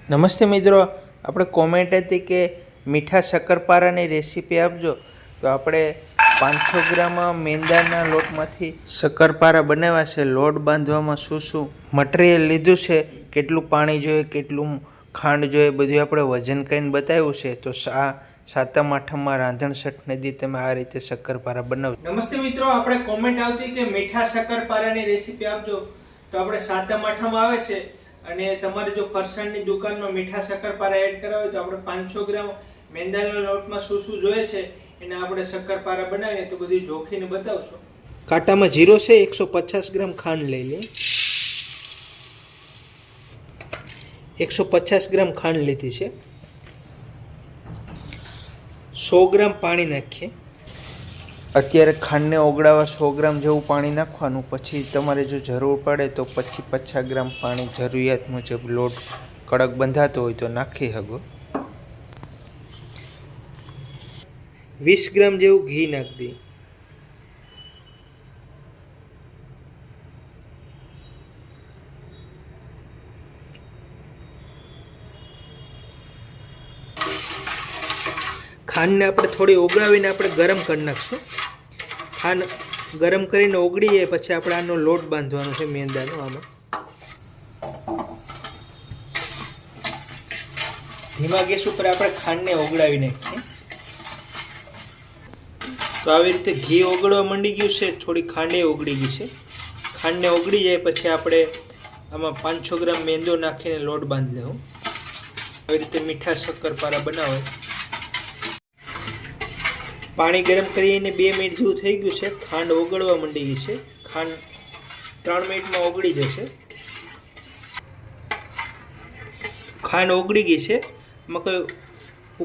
નમસ્તે મિત્રો, આપણે કોમેન્ટ હતી કે મીઠા શક્કરપારાની રેસીપી આપજો. તો આપણે 500 ગ્રામ મેંદાના લોટમાંથી શક્કરપારા બનાવ્યા છે. લોટ બાંધવામાં શું શું મટીરિયલ લીધું છે, કેટલું પાણી જોઈએ, કેટલું ખાંડ જોઈએ, બધું આપણે વજન કરીને બતાવ્યું છે. તો આ સાતમ આઠમમાં રાંધણ છઠને દી તમે આ રીતે શક્કરપારા બનાવજો. નમસ્તે મિત્રો, આપણે કોમેન્ટ આવતી કે મીઠા શક્કરપારાની રેસીપી આપજો. તો આપણે સાતમ આઠમ આવે છે અને તમારે જો ફરસાણની દુકાનમાં મીઠા શક્કરપારા એડ કરવા હોય તો આપણે 500 ગ્રામ મેંદાના લોટમાં શું શું જોઈએ છે એને આપણે શક્કરપારા બનાવીએ તો બધું જોખીને બતાવશો. કાંટામાં જીરો છે, 150 ગ્રામ ખાંડ લઈ લે. 150 ગ્રામ ખાંડ લીધી છે. 100 ગ્રામ પાણી નાખીએ. અત્યારે ખાંડને ઓગળાવા 100 ગ્રામ જેવું પાણી નાખવાનું. પછી તમારે જો જરૂર પડે તો 50 ગ્રામ પાણી જરૂરિયાત મુજબ લોટ કડક બંધાતો હોય તો નાખી શકો. 20 ગ્રામ જેવું ઘી નાખી દઈએ. ખાંડને આપણે થોડી ઓગળાવીને આપણે ગરમ કરી નાખશું. ખાંડ ગરમ કરીને ઓગળી જાય પછી આપણે આનો લોટ બાંધવાનો છે મેંદાનો. આમાં ધીમા ગેસ ઉપર આપણે ખાંડને ઓગળાવી નાખીએ. તો આવી રીતે ઘી ઓગળવા માંડી ગયું છે, થોડી ખાંડે ઓગળી ગઈ છે. ખાંડને ઓગળી જાય પછી આપણે આમાં 500 ગ્રામ મેંદો નાખીને લોટ બાંધી લેવું. આવી રીતે મીઠા શક્કરપારા બનાવે. પાણી ગરમ કરીને 2 મિનિટ જેવું થઈ ગયું છે. ખાંડ ઓગળવા માંડી ગઈ છે. ખાંડ 3 મિનિટમાં ઓગળી જશે. ખાંડ ઓગળી ગઈ છે. એમાં કોઈ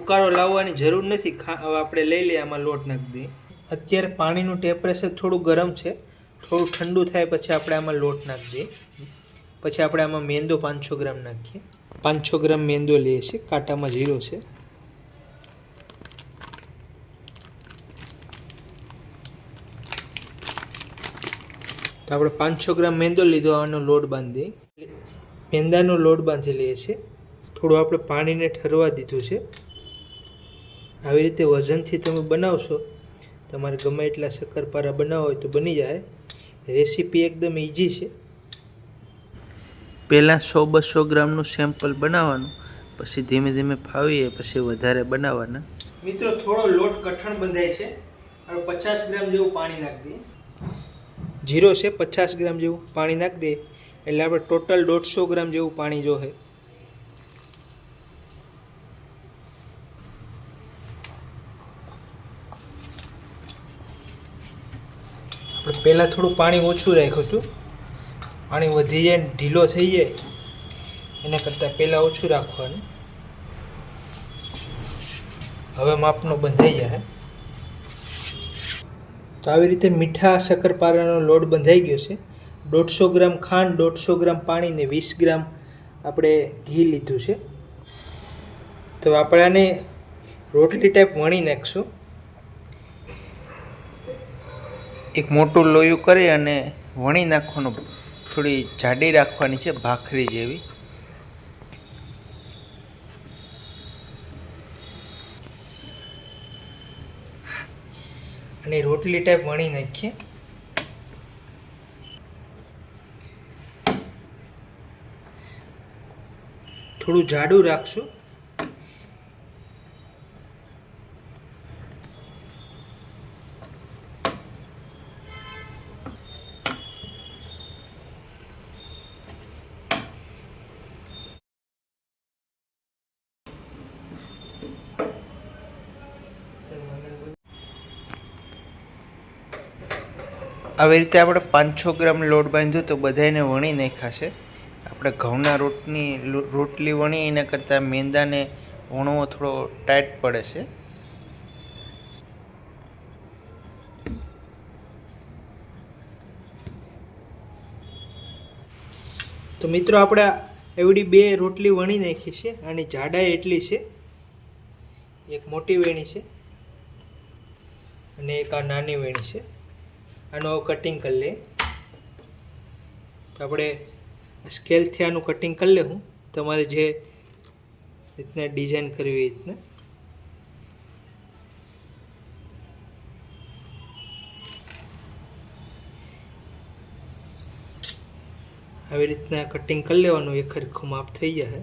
ઉકાળો લાવવાની જરૂર નથી. હવે આપણે લઈ લઈએ, આમાં લોટ નાખી દઈએ. અત્યારે પાણીનું ટેમ્પરેચર થોડું ગરમ છે. થોડું ઠંડુ થાય પછી આપણે આમાં લોટ નાખી દઈએ. પછી આપણે આમાં મેંદો 500 ગ્રામ નાખીએ. 500 ગ્રામ મેંદો લઈએ છીએ. કાંટામાં જીરો છે. તો આપણે 500 ગ્રામ મેંદો લીધો, આનો લોટ બાંધી. મેંદાનો લોટ બાંધી લઈએ છીએ. થોડું આપણે પાણીને ઠરવા દીધું છે. આવી રીતે વજનથી તમે બનાવશો, તમારે ગમે એટલા શક્કરપારા બનાવો હોય તો બની જાય. રેસીપી એકદમ ઇઝી છે. પહેલાં 100-200 ગ્રામનું સેમ્પલ બનાવવાનું, પછી ધીમે ધીમે ફાવીએ પછી વધારે બનાવવાના. મિત્રો, થોડો લોટ કઠણ બંધાય છે. આપણે 50 ગ્રામ જેવું પાણી નાખી દઈએ. જીરો છે, 50 ગ્રામ જેવું પાણી નાખી દઈએ એટલે આપણે ટોટલ 150 ગ્રામ જેવું પાણી જોશે. આપણે પહેલાં થોડું પાણી ઓછું રાખ્યું હતું. પાણી વધી જાય ને ઢીલો થઈ જાય એના કરતાં પહેલાં ઓછું રાખવાનું. હવે માપનો બંધાઈ જાય. તો આવી રીતે મીઠા શક્કરપારાનો લોટ બંધાઈ ગયો છે. 150 ગ્રામ ખાંડ, 150 ગ્રામ પાણી ને 20 ગ્રામ આપણે ઘી લીધું છે. તો આપણે આને રોટલી ટાઈપ વણી નાખશું. એક મોટું લોયું કરી અને વણી નાખવાનું. થોડી જાડી રાખવાની છે, ભાખરી જેવી. અને રોટલી ટાઈપ વણી નાખીએ. થોડું જાડું રાખશું. આવી રીતે આપણે 500 ગ્રામ લોટ બાંધ્યો તો બધાને વણી નાખાશે. આપણે ઘઉંના રોટલી વણી એના કરતાં મેંદાને વણવો થોડો ટાઈટ પડે છે. તો મિત્રો, આપણે એવડી 2 રોટલી વણી નાખી છે. આની જાડાઈ એટલી છે. એક મોટી વેણી છે અને એક આ નાની વેણી છે. આનો કટિંગ કરી લે. તો આપણે સ્કેલથી આનું કટિંગ કરી લેવું. તમારે જે રીતના ડિઝાઇન કરવી એ રીતના. આવી રીતના કટિંગ કરી લેવાનું, એક સરખું માપ થઈ જાય.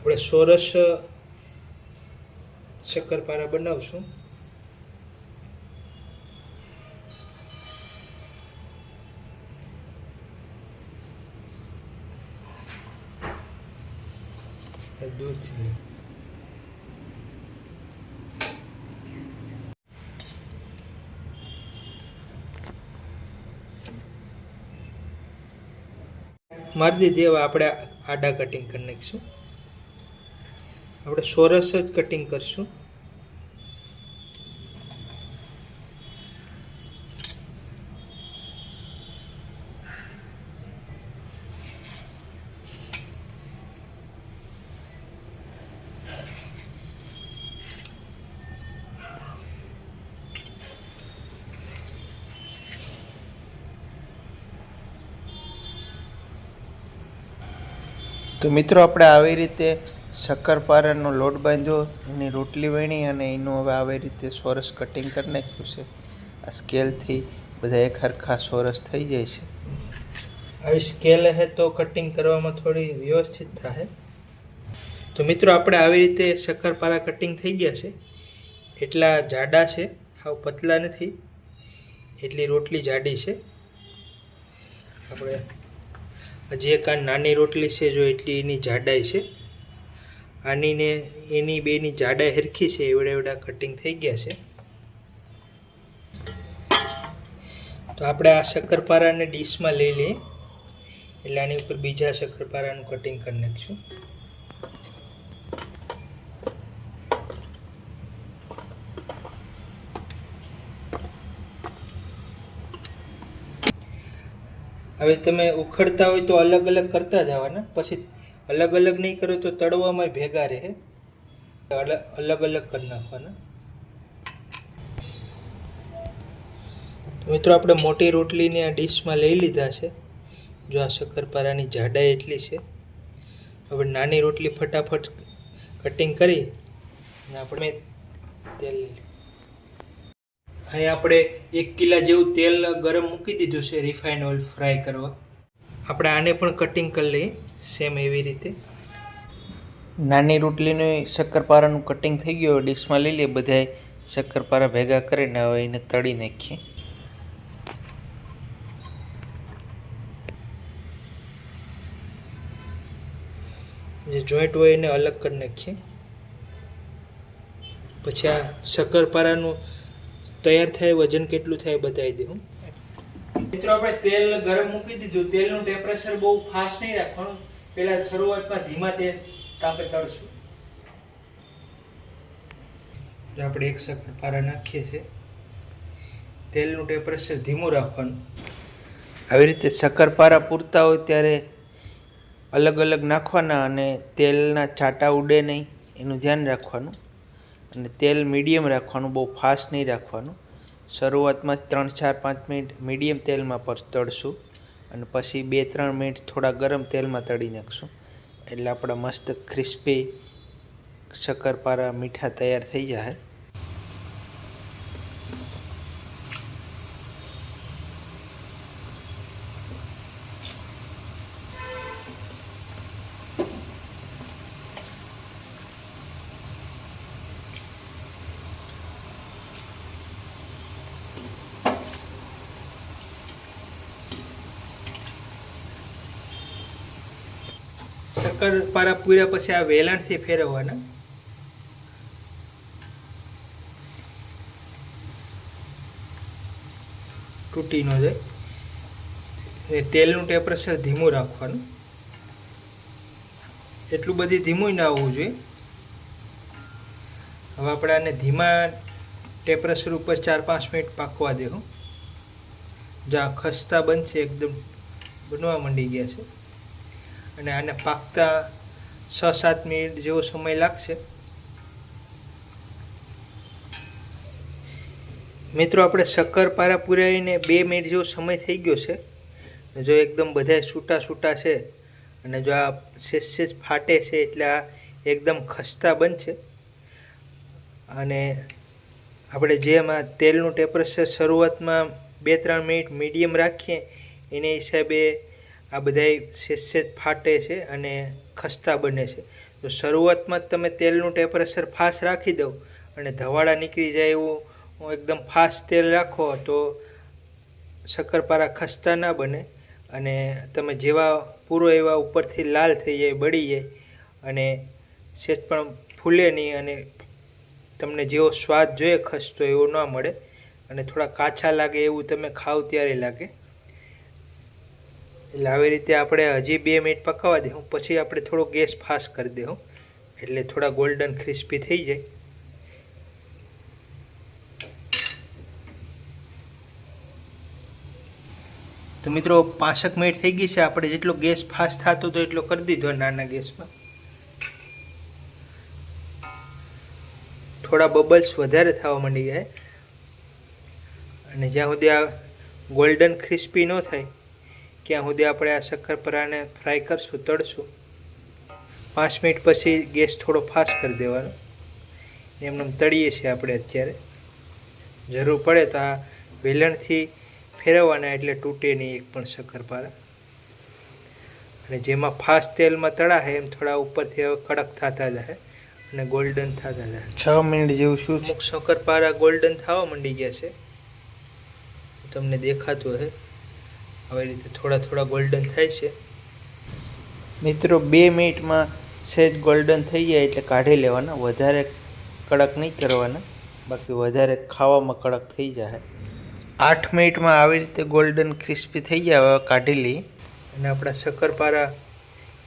આપણે ચોરસ શક્કરપારા બનાવશું. દૂરથી મારી દીધી. હવે આપણે આડા કટિંગ કરી નાખીશું. આપણે ચોરસ જ કટિંગ કરશું. તો મિત્રો આપણે આવી રીતે શક્કરપારાનો લોટ બાંધ્યો, એની રોટલી વણી અને એનું હવે આવી રીતે ચોરસ કટિંગ કરી નાખ્યું છે. આ સ્કેલથી બધા એક સરખા ચોરસ થઈ જાય છે. આવી સ્કેલ હે તો કટિંગ કરવામાં થોડી વ્યવસ્થિત થાય. તો મિત્રો આપણે આવી રીતે શક્કરપારા કટિંગ થઈ ગયા છે. એટલા જાડા છે, હાવ પતલા નથી, એટલી રોટલી જાડી છે. આપણે હજી એક આ નાની રોટલી છે, જો એટલી એની જાડાઈ છે. આની ને એની બેની જાડાઈ સરખી છે, એવડા એવડા કટિંગ થઈ ગયા છે. તો આપણે આ શક્કરપારાને ડીશમાં લઈ લઈએ, એટલે આની ઉપર બીજા શક્કરપારાનું કટિંગ કરી નાખીશું. હવે તમે ઉખડતા હોય તો અલગ અલગ કરતા જવાના, પછી અલગ અલગ નહીં કરો તો તળવામાં ભેગા રહે, અલગ અલગ કરી નાખવાના. તો મિત્રો આપણે મોટી રોટલીને આ ડીશમાં લઈ લીધા છે. જો આ શક્કરપારાની જાડાઈ એટલી છે. હવે નાની રોટલી ફટાફટ કટિંગ કરી અને આપણે તેલ, અહીં આપણે 1 કિલા જેવું તેલ ગરમ મૂકી દીધું છે રિફાઇન ઓઇલ ફ્રાય કરવા. આપણે આને પણ કટિંગ કરી લઈએ સેમ એવી રીતે. નાની રોટલીનું શક્કરપારાનું કટિંગ થઈ ગયું. ડીશમાં લઈ લઈએ, બધાય શક્કરપારા ભેગા કરીને હવે એને તળી નાખીએ. જે જોઈન્ટ હોય એને અલગ કરી નાખીએ. પછી આ શક્કરપારાનું તૈયાર થાય, વજન કેટલું થાય બતાવી દઉં. મિત્રો આપણે તેલ ગરમ મૂકી દીધું. તેલનું ટેમ્પરેચર બહુ ફાસ્ટ નહીં રાખવાનું, પહેલા શરૂઆતમાં ધીમા તાપે તળશું. આપણે એક શક્કરપારા નાખીએ છીએ. તેલનું ટેમ્પરેચર ધીમું રાખવાનું. આવી રીતે શક્કરપારા પૂરતા હોય ત્યારે અલગ અલગ નાખવાના અને તેલના છાંટા ઉડે નહીં એનું ધ્યાન રાખવાનું. અને તેલ મીડિયમ રાખવાનું, બહુ ફાસ્ટ નહીં રાખવાનું. શરૂઆતમાં 3-4-5 મિનિટ મીડિયમ તેલમાં પર તળશું અને પછી 2-3 મિનિટ થોડા ગરમ તેલમાં તળી નાખશું, એટલે આપણા મસ્ત ક્રિસ્પી શક્કરપારા મીઠા તૈયાર થઈ જાય. શક્કરપારા પૂર્યા પછી આ વેલણથી ફેરવવાના. તૂટી ન જાય. તેલનું ટેમ્પરેચર ધીમું રાખવાનું. એટલું બધી ધીમું ના આવવું જોઈએ. હવે આપણે આને ધીમા ટેમ્પરેચર ઉપર 4-5 મિનિટ પાકવા દેવું. જો આ ખસ્તા બનશે, એકદમ બનવા માંડી ગયા છે. અને આને પાકતા 6-7 મિનિટ જેવો સમય લાગશે. મિત્રો, આપણે શક્કરપારા પૂરાઈને 2 મિનિટ જેવો સમય થઈ ગયો છે. જો એકદમ બધા છૂટા છૂટા છે અને જો આ સેજ ફાટે છે એટલે આ એકદમ ખસ્તા બનશે. અને આપણે જેમાં તેલનું ટેમ્પરેચર શરૂઆતમાં 2-3 મિનિટ મીડિયમ રાખીએ એને હિસાબે આ બધા સેજ ફાટે છે અને ખસ્તા બને છે. તો શરૂઆતમાં જ તમે તેલનું ટેમ્પરેચર ફાસ્ટ રાખી દો અને ધવાડા નીકળી જાય એવું એકદમ ફાસ્ટ તેલ રાખો તો શક્કરપારા ખસ્તા ના બને. અને તમે જેવા પૂરો એવા ઉપરથી લાલ થઈ જાય, બળી જાય અને સેજ પણ ફૂલે નહીં અને તમને જેવો સ્વાદ જોઈએ ખસતો એવો ન મળે અને થોડા કાચા લાગે એવું તમે ખાવ ત્યારે લાગે. એટલે આવી રીતે આપણે હજી 2 મિનિટ પકાવવા દેવું. પછી આપણે થોડો ગેસ ફાસ્ટ કરી દેવું એટલે થોડા ગોલ્ડન ક્રિસ્પી થઈ જાય. તો મિત્રો 5 મિનિટ થઈ ગઈ છે. આપણે જેટલો ગેસ ફાસ્ટ થતો હતો એટલો કરી દીધો નાના ગેસમાં. થોડા બબલ્સ વધારે થવા માંડી ગયા અને જ્યાં સુધી આ ગોલ્ડન ક્રિસ્પી ન થાય ત્યાં સુધી આપણે આ શક્કરપારાને ફ્રાય કરશું, તળશું. 5 મિનિટ પછી ગેસ થોડો ફાસ્ટ કરી દેવાનો. એમને તળીએ છીએ આપણે અત્યારે. જરૂર પડે તો આ વેલણથી ફેરવવાના એટલે તૂટે નહીં એક પણ શક્કરપારા. અને જેમાં ફાસ્ટ તેલમાં તળાશે એમ થોડા ઉપરથી હવે કડક થતા જાય અને ગોલ્ડન થતા જાય. 6 મિનિટ જેવું શું છે, શક્કરપારા ગોલ્ડન થવા માંડી ગયા છે. તમને દેખાતું હશે આવી રીતે થોડા થોડા ગોલ્ડન થાય છે. મિત્રો, 2 મિનિટમાં સહેજ ગોલ્ડન થઈ જાય એટલે કાઢી લેવાના. વધારે કડક નહીં કરવાના, બાકી વધારે ખાવામાં કડક થઈ જાય. 8 મિનિટમાં આવી રીતે ગોલ્ડન ક્રિસ્પી થઈ જાય. હવે કાઢી લઈએ. અને આપણા શક્કરપારા,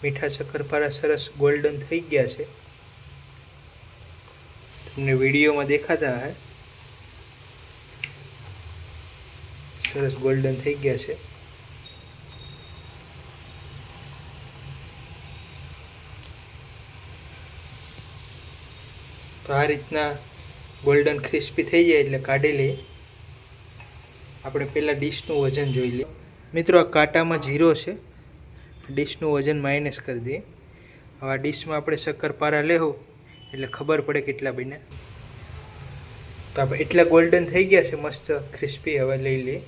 મીઠા શક્કરપારા સરસ ગોલ્ડન થઈ ગયા છે. તમને વિડીયોમાં દેખાતા હશે. સરસ ગોલ્ડન થઈ ગયા છે. તો આ રીતના ગોલ્ડન ક્રિસ્પી થઈ જાય એટલે કાઢી લઈએ. આપણે પહેલાં ડીશનું વજન જોઈ લઈએ. મિત્રો, આ કાંટામાં 0 છે. ડીશનું વજન માઇનસ કરી દઈએ. હવે આ ડીશમાં આપણે શક્કરપારા લેવું એટલે ખબર પડે કેટલા બન્યા. તો આપણે એટલા ગોલ્ડન થઈ ગયા છે, મસ્ત ક્રિસ્પી. હવે લઈ લઈએ.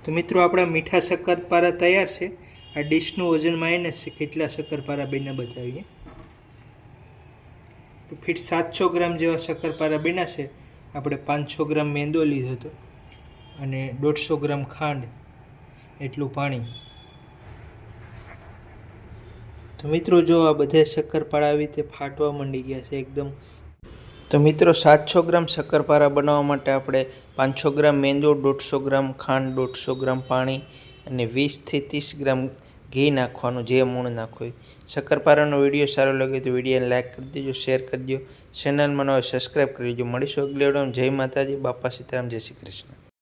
તો મિત્રો, આપણા મીઠા શક્કરપારા તૈયાર છે. આ ડીશનું વજન માઇનસ છે. કેટલા શક્કરપારા બન્યા બતાવીએ. તો ફીટ 700 ગ્રામ જેવા શક્કરપારા બન્યા છે. આપણે 500 ગ્રામ મેંદો લીધો હતો અને 150 ગ્રામ ખાંડ, એટલું પાણી. તો મિત્રો, જો આ બધા શક્કરપારા આવી રીતે ફાટવા માંડી ગયા છે એકદમ. તો મિત્રો, 700 ગ્રામ શક્કરપારા બનાવવા માટે આપણે 500 ગ્રામ મેંદો, 150 ગ્રામ ખાંડ, 150 ગ્રામ પાણી અને 20 થી 30 ગ્રામ ઘી નાખવાનું, જે મૂળ નાખો. શક્કરપારાનો વિડીયો સારો લાગે તો વિડીયોને લાઈક કરી દેજો, શેર કરી દો. ચેનલમાં નવા સબસ્ક્રાઈબ કરી દેજો. મળીશું અગલી વિડીયોમાં. જય માતાજી, બાપા સીતારામ, જય શ્રી કૃષ્ણ.